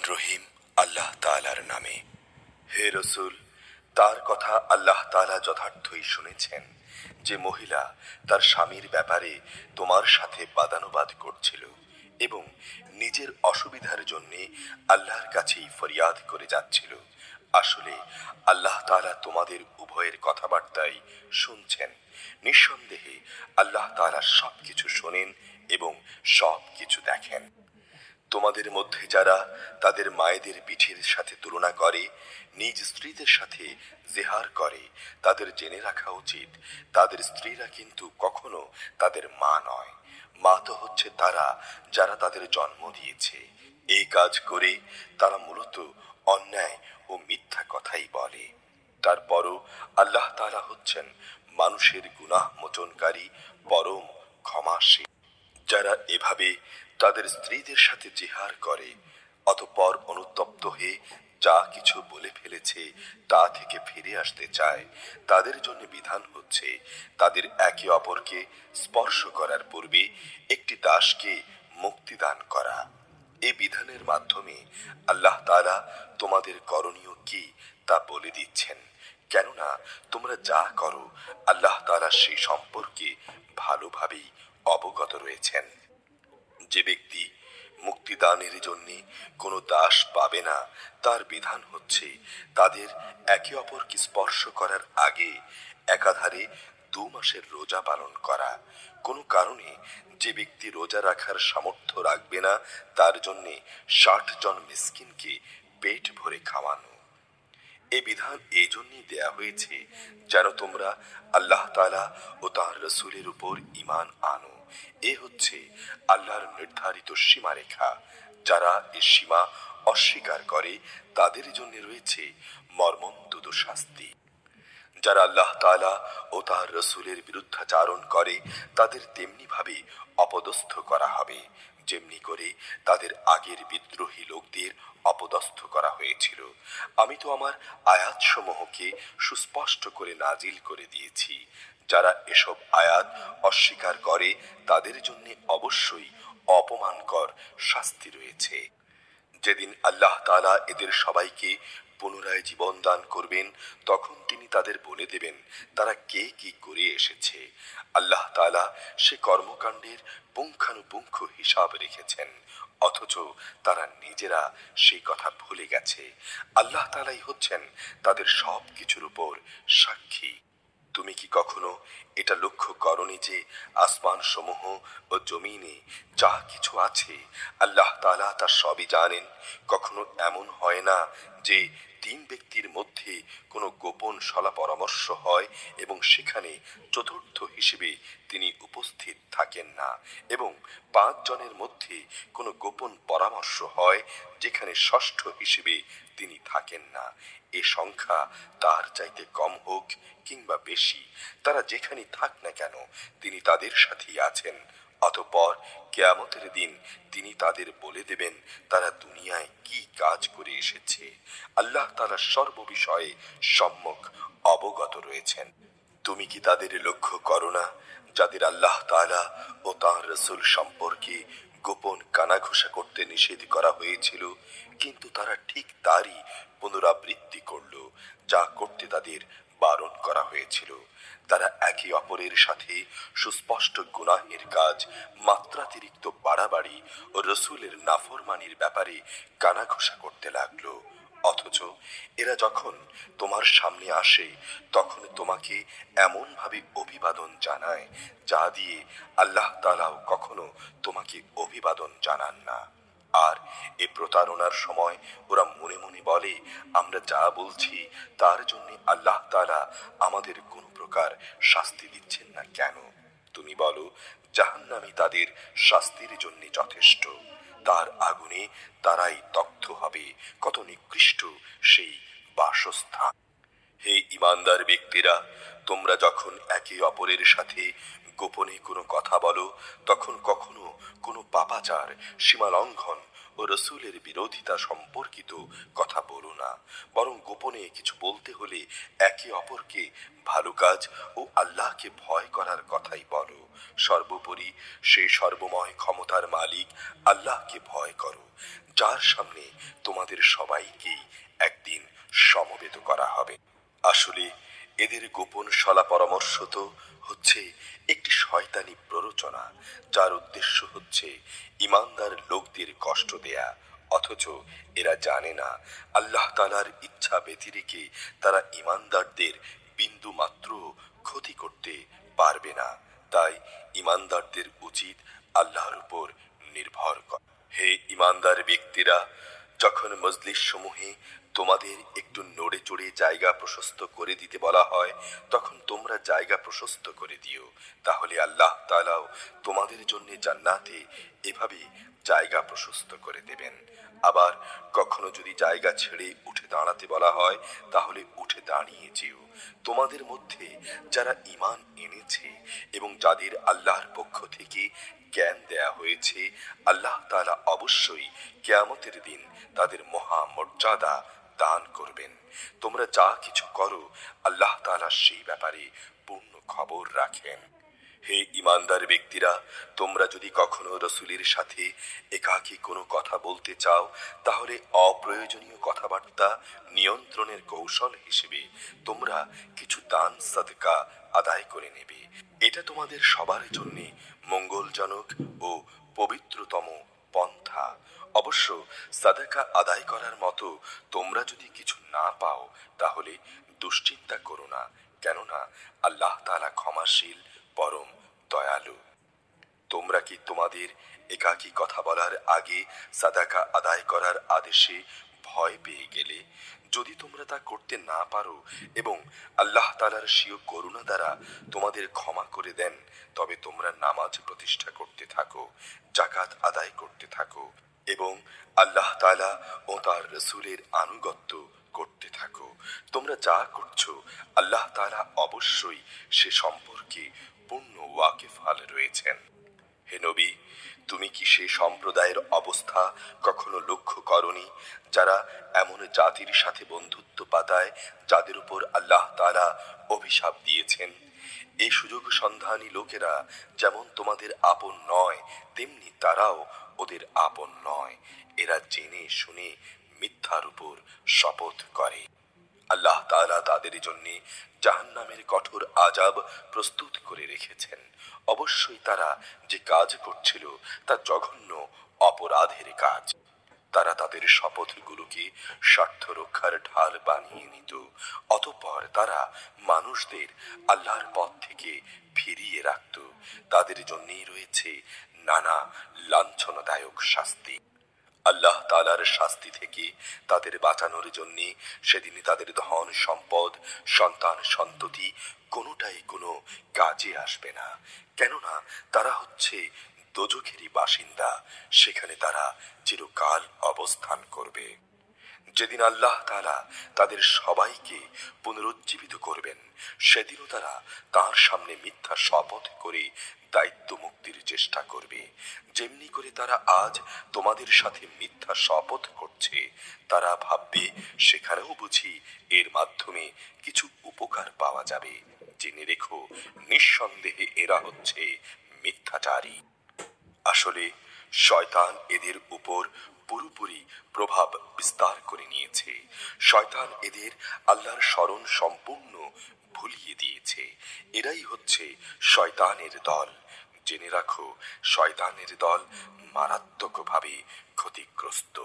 রহিম আল্লাহ তাআলার নামে। হে রসূল, তার কথা আল্লাহ তাআলা যথার্থই শুনেছেন যে মহিলা তার স্বামীর ব্যাপারে তোমার সাথে বাদানুবাদ করছিল এবং নিজের অসুবিধার জন্য আল্লাহর কাছেই ফরিয়াদ করে যাচ্ছিল। আসলে আল্লাহ তাআলা তোমাদের উভয়ের কথাবার্তাই শুনছেন। নিঃসন্দেহে আল্লাহ তাআলা সবকিছু শোনেন এবং সবকিছু দেখেন। তোমাদের মধ্যে যারা তাদের মায়েদের পিঠের সাথে তুলনা করে, নিজ স্ত্রীদের সাথে জেহার করে, তাদের জেনে রাখা উচিত তাদের স্ত্রীরা কিন্তু কখনো তাদের মা নয়। মা তো হচ্ছে তারা যারা তাদের জন্ম দিয়েছে। এই কাজ করে তারা মূলত অন্যায় ও মিথ্যা কথাই বলে। তারপরও আল্লাহ তাআলা হচ্ছেন মানুষের গুনাহ মোচনকারী, পরম ক্ষমাশীল। যারা এভাবে তাদের স্ত্রীদের সাথে জিহার করে অতঃপর অনুতপ্ত হয়ে যা কিছু বলে ফেলেছে তা থেকে ফিরে আসতে চায়, তাদের জন্য বিধান হচ্ছে তাদের একে অপরকে স্পর্শ করার পূর্বে একটি দাসকে মুক্তি দান করা। এই বিধানের মাধ্যমে আল্লাহ তাআলা তোমাদের করণীয় কি তা বলে দিচ্ছেন, কেননা তোমরা যা করো আল্লাহ তাআলা সেই সম্পর্কে ভালোভাবেই অবগত রয়েছেন। যে ব্যক্তি মুক্তিদানের জন্য কোনো দাস পাবে না, তার বিধান হচ্ছে তাদের একে অপরকে স্পর্শ করার আগে একাধারে 2 মাসের রোজা পালন করা। কোনো কারণে যে ব্যক্তি রোজা রাখার সামর্থ্য রাখবে না, তার জন্য 60 জন মিসকিনকে পেট ভরে খাওয়ানো। এই বিধান এই জন্যই দেয়া হয়েছে যেন তোমরা আল্লাহ তাআলা ও তাঁর রসূলের উপর ঈমান আনো। এ হচ্ছে আল্লাহর নির্ধারিত সীমারেখা। যারা এই সীমা অস্বীকার করে তাদের জন্য রয়েছে মর্মন্তুদ শাস্তি। যারা আল্লাহ তাআলা ও তার রসূলের বিরুদ্ধাচারণ করে তাদের তেমনি ভাবে অপদস্থ করা হবে যেমনি করে তাদের আগের বিদ্রোহী লোকদের অপদস্থ করা হয়েছিল। আমি তো আমার আয়াতসমূহকে সুস্পষ্ট করে নাজিল করে দিয়েছি। যারা এসব আয়াত অস্বীকার করে তাদের জন্য অবশ্যই অপমানকর শাস্তি রয়েছে। যেদিন আল্লাহ তাআলা এদের সবাইকে পুনরায় জীবন দান করবেন, তখন তিনি তাদের বলে দেবেন তারা কে কি করে এসেছে। আল্লাহ তাআলা সে কর্মকাণ্ডের পুঙ্খানুপুঙ্খ হিসাব রেখেছেন, অথচ তারা নিজেরা সেই কথা ভুলে গেছে। আল্লাহ তাআলাই হচ্ছেন তাদের সব কিছুর উপর সাক্ষী। তুমি কি কখনো এটা লক্ষ্য করনি যে আসমান সমূহ ও জমিনে যা কিছু আছে আল্লাহ তাআলা তা সবই জানেন? কখনো এমন হয় না যে 3 ব্যক্তির মধ্যে কোনো গোপন সলা পরামর্শ হয় এবং সেখানে চতুর্থ হিসেবে তিনি উপস্থিত থাকেন না, এবং 5 জনের মধ্যে কোনো গোপন পরামর্শ হয় যেখানে ষষ্ঠ হিসেবে তিনি থাকেন না। এ সংখ্যা তার চাইতে কম হোক কিংবা বেশি, তারা যেখানে থাক না কেন তিনি তাদের সাথেই আছেন। অতঃপর কিয়ামতের দিন তিনি তাদের বলে দেবেন তারা দুনিয়ায় কি কাজ করে এসেছে। আল্লাহ তাআলা সর্ববিষয়ে সম্যক অবগত রয়েছেন। তুমি কি তাদের লক্ষ্য করো না যাদের আল্লাহ তাআলা ও তাঁর রসূল সম্পর্কে গোপন কানাঘুষা করতে নিষেধ করা হয়েছিল, কিন্তু তারা ঠিক তারই পুনরাবৃত্তি করল যা করতে তাদের বারণ করা হয়েছিল। তারা একে অপরের সাথে সুস্পষ্ট গুনাহের কাজ, মাত্রাতিরিক্ত বাড়াবাড়ি ও রসূলের নাফরমানির ব্যাপারে কানাঘুষা করতে লাগলো। অথচ এরা যখন তোমার সামনে আসে তখন তোমাকে এমন ভাবে অভিবাদন জানায় যা দিয়ে আল্লাহ তাআলাও কখনো তোমাকে অভিবাদন জানান না। আর এ প্রতারণার সময় ওরা মনে মনে বলে, আমরা যা বলছি তার জন্য আল্লাহ তাআলা আমাদের কোনো প্রকার শাস্তি দিচ্ছেন না কেন? তুমি বলো, জাহান্নামী তাদের শাস্তির জন্য যথেষ্ট। তার আগুনে তারাই দগ্ধ হবে। কত নিকৃষ্ট সেই বাসস্থান! হে ঈমানদার ব্যক্তিরা, তোমরা যখন একে অপরের সাথে গোপনে কোনো কথা বলো, তখন কখনো কোনো পাপাচার, সীমালঙ্ঘন ও ও রসুলের বিরোধিতা সম্পর্কিত কথা বলো না, বরং গোপনে কিছু বলতে হলে একে অপরকে ভালো কাজ ও আল্লাহকে ভয় করার কথাই বলো। সর্বোপরি সেই সর্বময় ক্ষমতার মালিক আল্লাহকে ভয় করো, যার সামনে তোমাদের সবাইকেই একদিন সমবেত করা হবে। আসলে এদের গোপন সলা পরামর্শ তো হচ্ছে একটি শয়তানি প্ররোচনা, যার উদ্দেশ্য হচ্ছে ইমানদার লোকদের কষ্ট দেয়া। অথচ এরা জানে না আল্লাহ তাআলার ইচ্ছা ব্যতিরেকে তারা ইমানদারদের বিন্দু মাত্র ক্ষতি করতে পারবে না। তাই ইমানদারদের উচিত আল্লাহর উপর নির্ভর করা। হে ইমানদার ব্যক্তিরা, যখন মজলিস সমূহে তোমাদের একটু নড়ে চড়ে জায়গা প্রশস্ত করে দিতে বলা হয়, তখন তোমরা জায়গা প্রশস্ত করে দিও, তাহলে আল্লাহ তাআলাও তোমাদের জন্য জান্নাতে এভাবে জায়গা প্রশস্ত করে দেবেন। আবার কখনো যদি জায়গা ছেড়ে উঠে দাঁড়াতে বলা হয়, তাহলে উঠে দাঁড়িয়ে যেও। তোমাদের মধ্যে যারা ঈমান এনেছে এবং যাদের আল্লাহর পক্ষ থেকে জ্ঞান দেয়া হয়েছে, আল্লাহ তাআলা অবশ্যই কিয়ামতের দিন তাদের মহা মর্যাদা দান করবেন। তোমরা যা কিছু করো, আল্লাহ তাআলা সেই ব্যাপারে পূর্ণ খবর রাখেন। হে ইমানদার ব্যক্তিরা, তোমরা যদি কখনো রসুলের সাথে একাকী কোনো কথা বলতে চাও, তাহলে অপ্রয়োজনীয় কথাবার্তা নিয়ন্ত্রণের কৌশল হিসেবে তোমরা কিছু দান সাদকা আদায় করে নেবে। এটা তোমাদের সবার জন্য মঙ্গলজনক ও পবিত্রতম পন্থা। অবশ্য সাদাকা আদায় করার মতো তোমরা যদি কিছু না পাও, তাহলে দুশ্চিন্তা করো না, কেননা আল্লাহ তাআলা ক্ষমাশীল, পরম দয়ালু। তোমরা কি তোমাদের একাকী কথা বলার আগে সাদাকা আদায় করার আদেশে ভয় পেয়ে গেলে? যদি তোমরা তা করতে না পারো এবং আল্লাহ তাআলার স্বীয় করুণা দ্বারা তোমাদের ক্ষমা করে দেন, তবে তোমরা নামাজ প্রতিষ্ঠা করতে থাকো, যাকাত আদায় করতে থাকো এবং আল্লাহ তাআলা ও তার রাসূলের আনুগত্য করতে থাকো। তোমরা যা করছো, আল্লাহ তাআলা অবশ্যই সে সম্পর্কে পূর্ণ ওয়াকিফাল রয়েছেন। হে নবী, তুমি কি সে সম্প্রদায়ের অবস্থা কখনো লক্ষ্য করনি, যারা এমন জাতির সাথে বন্ধুত্ব পাতায় যাদের উপর আল্লাহ তাআলা অভিশাপ দিয়েছেন? এই সুযোগ সন্ধানী লোকেরা যেমন তোমাদের আপন নয়, তেমনি তারাও ওদের আপন নয়। এরা জেনে শুনে মিথ্যার উপর শপথ করে। আল্লাহ তাআলা তাদের জন্য জাহান্নামের কঠোর আযাব প্রস্তুত করে রেখেছেন। অবশ্যই তারা যে কাজ করছিল তা জঘন্য অপরাধের কাজ। তারা তাদের শপথগুলোকে স্বার্থ রক্ষার ঢাল বানিয়ে নিত, অতঃপর তারা মানুষদের আল্লাহর পথ থেকে ফিরিয়ে রাখত। তাদের জন্যই রয়েছে নানা লাঞ্ছনাদায়ক শাস্তি। আল্লাহ তাআলার শাস্তি থেকে তাদের বাঁচানোর জন্য সেদিন তাদের ধন সম্পদ, সন্তান সন্ততি কোনোটাই কোনো কাজে আসবে না, কেননা তারা হচ্ছে দোজখেরই বাসিন্দা। সেখানে তারা চিরকাল অবস্থান করবে। যেদিন আল্লাহ তাআলা তাদের সবাইকে পুনরুজ্জীবিত করবেন, সেদিনও তারা তার সামনে মিথ্যা শপথ করে দায়িত্ব মুক্তির চেষ্টা করবে। যেমনি করে তারা আজ তোমাদের সাথে মিথ্যা শপথ করছে, তারা ভাববে সেখানেও বুঝি এর মাধ্যমে কিছু উপকার পাওয়া যাবে। জেনে রেখো, নিঃসন্দেহে এরা হচ্ছে মিথ্যাচারী। আসলে শয়তান এদের উপর পুরোপুরি প্রভাব বিস্তার করে নিয়েছে। শয়তান এদের আল্লাহর স্মরণ সম্পূর্ণ ভুলিয়ে দিয়েছে। এরাই হচ্ছে শয়তানের দল। জেনে রাখো, শয়তানের দল মারাত্মকভাবে ক্ষতিগ্রস্ত।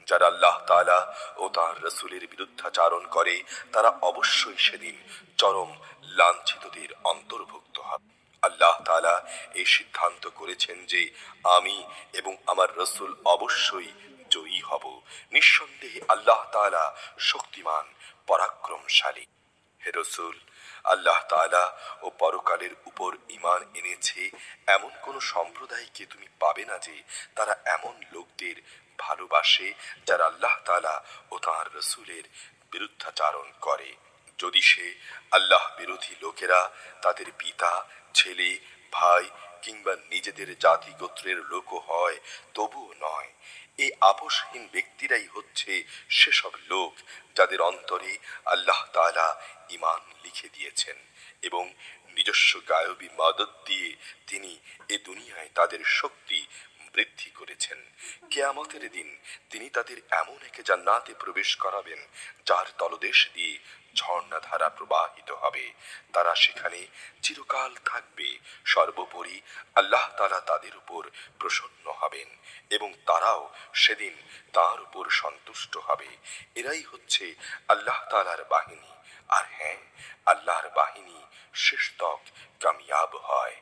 যারা আল্লাহ তাআলা ও তার রাসূলের বিরুদ্ধাচারণ করে, তারা অবশ্যই সেদিন চরম লাঞ্ছিতদের অন্তর্ভুক্ত হবে। আল্লাহ তাআলা এই সিদ্ধান্ত করেছেন যে আমি এবং আমার রাসূল অবশ্যই জয়ী হব। নিঃসন্দেহে আল্লাহ তাআলা শক্তিমান, পরাক্রমশালী। হে রাসূল, আল্লাহ তাআলা ও পরকালের উপর ঈমান এনেছে এমন কোন সম্প্রদায়কে তুমি পাবে না যে তারা এমন লোকদের ভালোবাসে যারা আল্লাহ তাআলা ও তাঁর রাসূলের বিরুদ্ধাচারণ করে। যদি সে আল্লাহ বিরোধী লোকেরা তাদের পিতা, ছেলে, ভাই, কিংবা নিজেদের জাতি গোত্রের লোকও হয়, তবুও নয়। এই আপোষহীন ব্যক্তিরাই হচ্ছে সেসব লোক যাদের অন্তরে আল্লাহ তাআলা ঈমান লিখে দিয়েছেন এবং নিজস্ব গায়বী মাদত দিয়ে তিনি এ দুনিয়ায় তাদের শক্তি বৃদ্ধি করেছেন। কিয়ামতের দিন তিনি তাদের এমন এক জান্নাতে প্রবেশ করাবেন যার তলদেশ দিয়ে ঝর্ণাধারা প্রবাহিত হবে। তারা সেখানে চিরকাল থাকবে। সর্বোপরি আল্লাহ তাআলা তাদের উপর প্রসন্ন হবেন এবং তারাও সেদিন তার উপর সন্তুষ্ট হবে। এরাই হচ্ছে আল্লাহ তাআলার বাহিনী। আর হ্যাঁ, আল্লাহর বাহিনী শেষতক কামিয়াব হয়।